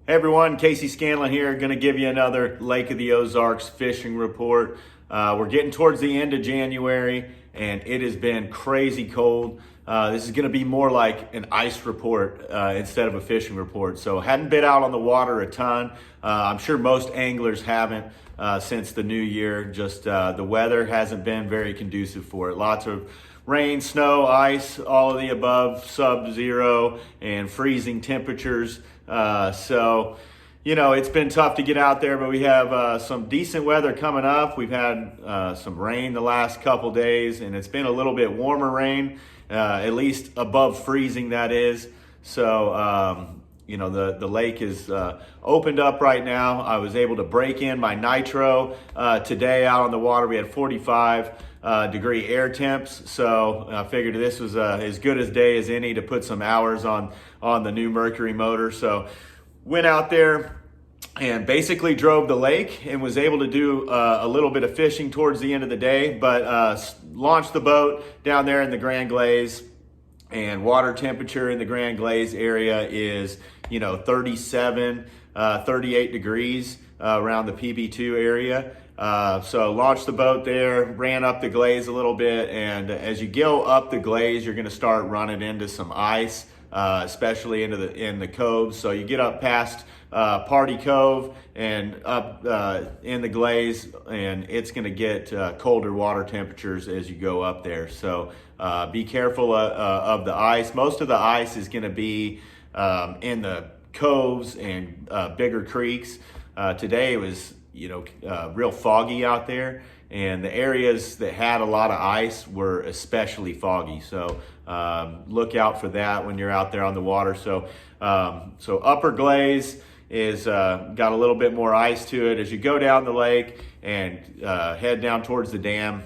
Hey everyone, Casey Scanlon here, going to give you another Lake of the Ozarks fishing report. We're getting towards the end of January and it has been crazy cold. This is going to be more like an ice report instead of a fishing report. So hadn't been out on the water a ton. I'm sure most anglers haven't since the new year. Just the weather hasn't been very conducive for it. Lots of rain, snow, ice, all of the above, sub-zero and freezing temperatures. So, you know, it's been tough to get out there, but we have some decent weather coming up. We've had some rain the last couple days, and it's been a little bit warmer rain, at least above freezing, that is. So, you know, the lake is opened up right now. I was able to break in my nitro today out on the water. We had 45 degree air temps, so I figured this was as good a day as any to put some hours on the new Mercury motor. So went out there and basically drove the lake and was able to do a little bit of fishing towards the end of the day, but launched the boat down there in the Grand Glaze, and water temperature in the Grand Glaze area is, you know, 37, 38 degrees around the PB2 area. So launched the boat there, ran up the glaze a little bit, and as you go up the glaze, you're going to start running into some ice, especially in the coves. So you get up past Party Cove and up in the glaze, and it's going to get colder water temperatures as you go up there. So be careful of the ice. Most of the ice is going to be in the coves and bigger creeks. Today it was, you know, real foggy out there, and the areas that had a lot of ice were especially foggy. So look out for that when you're out there on the water. So so upper glaze is got a little bit more ice to it. As you go down the lake and head down towards the dam,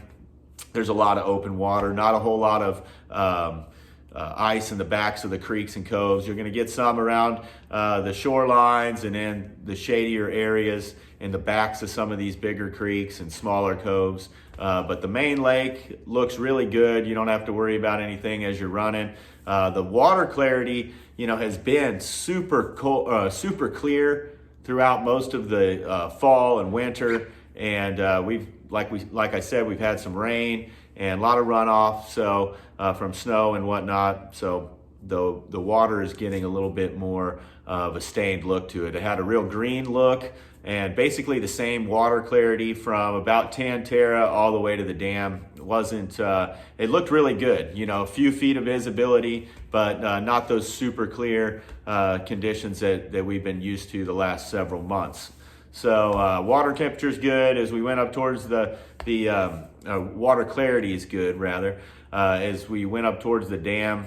there's a lot of open water, not a whole lot of ice in the backs of the creeks and coves. You're going to get some around the shorelines and in the shadier areas in the backs of some of these bigger creeks and smaller coves. But the main lake looks really good. You don't have to worry about anything as you're running. The water clarity, you know, has been super clear throughout most of the fall and winter. And we've, like I said, we've had some rain and a lot of runoff, so from snow and whatnot. So the water is getting a little bit more of a stained look to it. It had a real green look, and basically the same water clarity from about Tantera all the way to the dam. It wasn't, it looked really good, you know, a few feet of visibility, but not those super clear conditions that we've been used to the last several months. So water temperature is good. As we went up towards the water clarity is good, rather. As we went up towards the dam,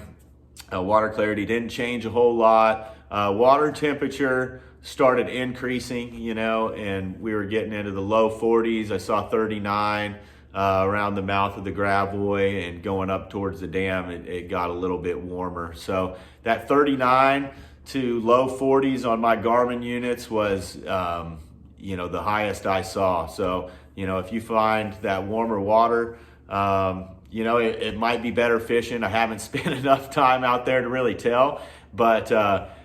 water clarity didn't change a whole lot. Water temperature started increasing, you know, and we were getting into the low 40s. I saw 39 around the mouth of the Gravois, and going up towards the dam, it got a little bit warmer. So that 39 to low 40s on my Garmin units was, you know, the highest I saw. So, you know, if you find that warmer water, you know, it might be better fishing. I haven't spent enough time out there to really tell, but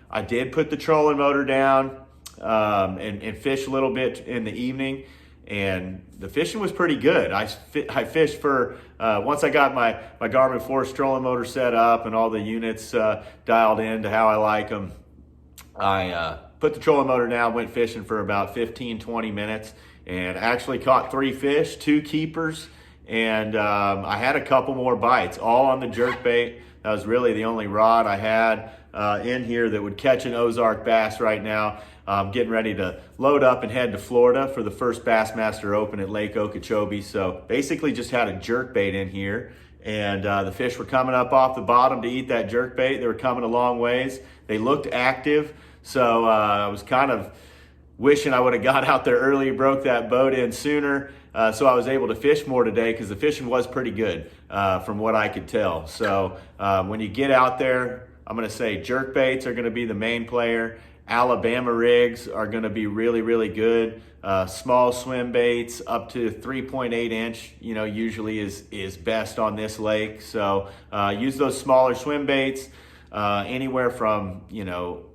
I did put the trolling motor down and fish a little bit in the evening, and the fishing was pretty good. I fished for, once I got my Garmin Force trolling motor set up and all the units dialed in to how I like them, I put the trolling motor down, went fishing for about 15-20 minutes, and actually caught 3 fish, 2 keepers, and I had a couple more bites, all on the jerkbait. That was really the only rod I had in here that would catch an Ozark bass right now. I'm getting ready to load up and head to Florida for the first Bassmaster Open at Lake Okeechobee. So basically just had a jerkbait in here, and the fish were coming up off the bottom to eat that jerkbait. They were coming a long ways. They looked active, so I was kind of wishing I would have got out there early, broke that boat in sooner, so I was able to fish more today, because the fishing was pretty good from what I could tell. So when you get out there, I'm going to say jerkbaits are going to be the main player. Alabama rigs are going to be really, really good. Small swim baits up to 3.8 inch, you know, usually is best on this lake. So use those smaller swim baits, anywhere from, you know,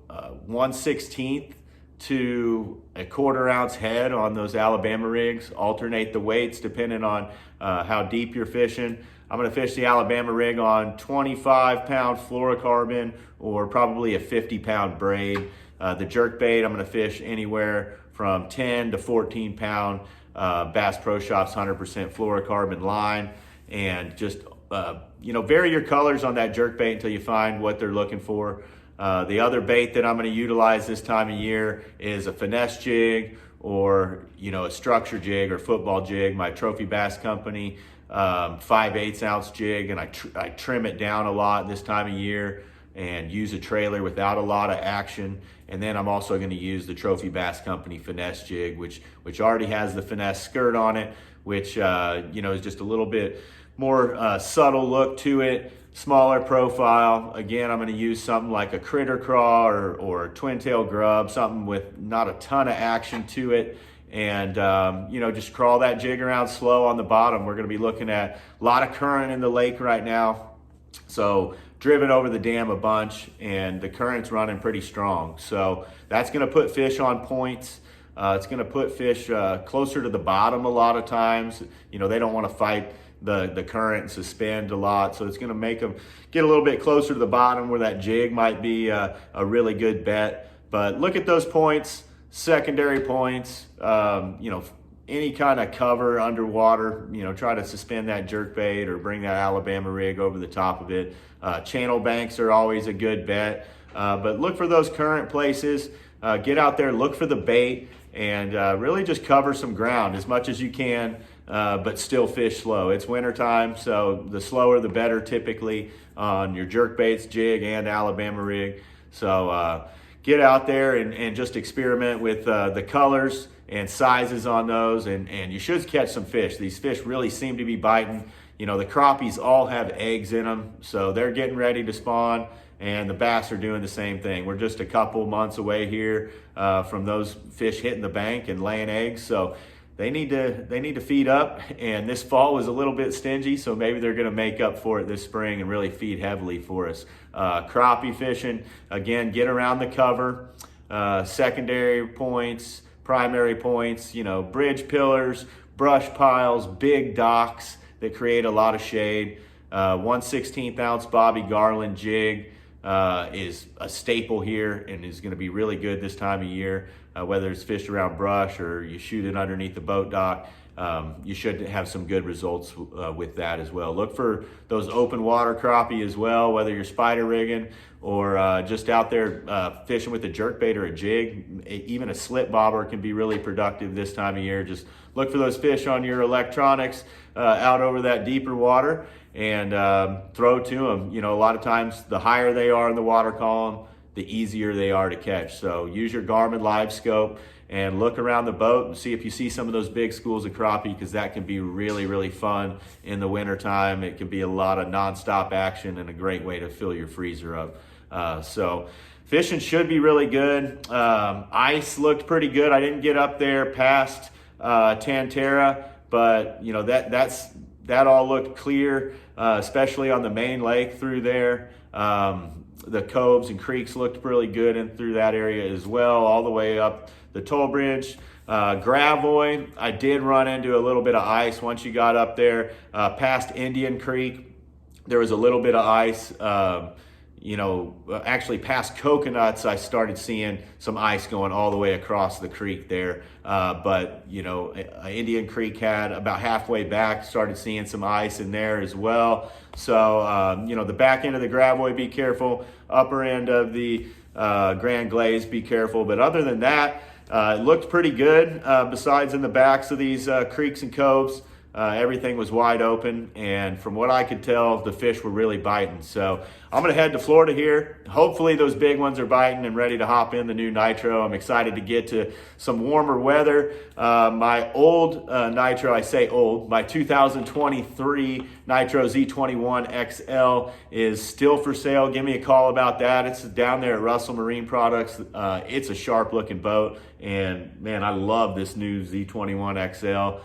1/16 to a 1/4 ounce head on those Alabama rigs. Alternate the weights depending on how deep you're fishing. I'm gonna fish the Alabama rig on 25-pound fluorocarbon or probably a 50-pound braid. The jerkbait, I'm gonna fish anywhere from 10 to 14-pound Bass Pro Shops 100% fluorocarbon line, and just vary your colors on that jerkbait until you find what they're looking for. The other bait that I'm going to utilize this time of year is a finesse jig, or a structure jig or football jig. My Trophy Bass Company 5/8 ounce jig, and I trim it down a lot this time of year and use a trailer without a lot of action. And then I'm also going to use the Trophy Bass Company finesse jig, which already has the finesse skirt on it, which is just a little bit more subtle look to it, smaller profile. Again, I'm going to use something like a critter craw or a twin tail grub, something with not a ton of action to it. And just crawl that jig around slow on the bottom. We're going to be looking at a lot of current in the lake right now, so driven over the dam a bunch, and the current's running pretty strong. So that's going to put fish on points. It's going to put fish closer to the bottom a lot of times. They don't want to fight the current and suspend a lot, so it's going to make them get a little bit closer to the bottom where that jig might be a really good bet. But look at those points. Secondary points, any kind of cover underwater, try to suspend that jerkbait or bring that Alabama rig over the top of it. Channel banks are always a good bet, but look for those current places. Get out there, look for the bait, and really just cover some ground as much as you can, but still fish slow. It's wintertime, so the slower the better typically on your jerkbaits, jig, and Alabama rig. So get out there and just experiment with the colors and sizes on those, and you should catch some fish. These fish really seem to be biting. The crappies all have eggs in them, so they're getting ready to spawn, and the bass are doing the same thing. We're just a couple months away here from those fish hitting the bank and laying eggs, so they need to feed up. And this fall was a little bit stingy, so maybe they're going to make up for it this spring and really feed heavily for us. Crappie fishing, again, get around the cover, secondary points, primary points, bridge pillars, brush piles, big docks that create a lot of shade. 1/16 ounce Bobby Garland jig is a staple here and is going to be really good this time of year. Whether it's fished around brush or you shoot it underneath the boat dock, you should have some good results with that as well. Look for those open water crappie as well, whether you're spider rigging or just out there fishing with a jerkbait or a jig. Even a slip bobber can be really productive this time of year. Just look for those fish on your electronics out over that deeper water and throw to them. A lot of times the higher they are in the water column, the easier they are to catch. So use your Garmin live scope and look around the boat and see if you see some of those big schools of crappie, because that can be really, really fun in the wintertime. It can be a lot of nonstop action and a great way to fill your freezer up. So fishing should be really good. Ice looked pretty good. I didn't get up there past Tantera, but that all looked clear, especially on the main lake through there. The coves and creeks looked really good in through that area as well, all the way up the toll bridge. Gravois, I did run into a little bit of ice once you got up there past Indian Creek. There was a little bit of ice. Actually past Coconuts, I started seeing some ice going all the way across the creek there. But Indian Creek had about halfway back, started seeing some ice in there as well. So, the back end of the Gravois, be careful. Upper end of the Grand Glaze, be careful. But other than that, it looked pretty good. Besides in the backs of these creeks and coves, everything was wide open, and from what I could tell, the fish were really biting. So I'm going to head to Florida here. Hopefully those big ones are biting and ready to hop in the new Nitro. I'm excited to get to some warmer weather. My old Nitro, I say old, my 2023 Nitro Z21 XL is still for sale. Give me a call about that. It's down there at Russell Marine Products. It's a sharp looking boat, and man, I love this new Z21 XL.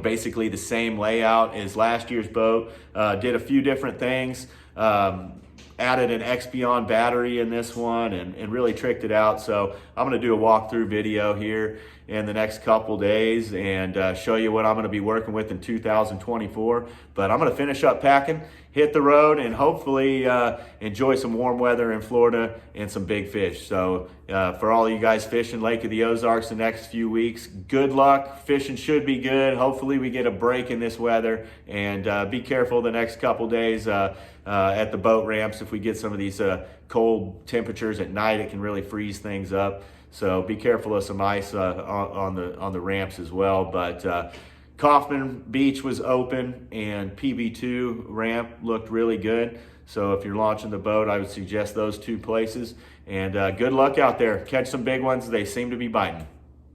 Basically the same layout as last year's boat. Did a few different things. added an Expion battery in this one and really tricked it out. So I'm going to do a walkthrough video here in the next couple days and show you what I'm going to be working with in 2024. But I'm going to finish up packing, hit the road, and hopefully enjoy some warm weather in Florida and some big fish. So for all you guys fishing Lake of the Ozarks the next few weeks, good luck. Fishing should be good. Hopefully we get a break in this weather, and be careful the next couple days at the boat ramps. If we get some of these cold temperatures at night, it can really freeze things up. So be careful of some ice on the ramps as well. But Kaufman Beach was open, and PB2 ramp looked really good. So if you're launching the boat, I would suggest those two places. And good luck out there. Catch some big ones. They seem to be biting.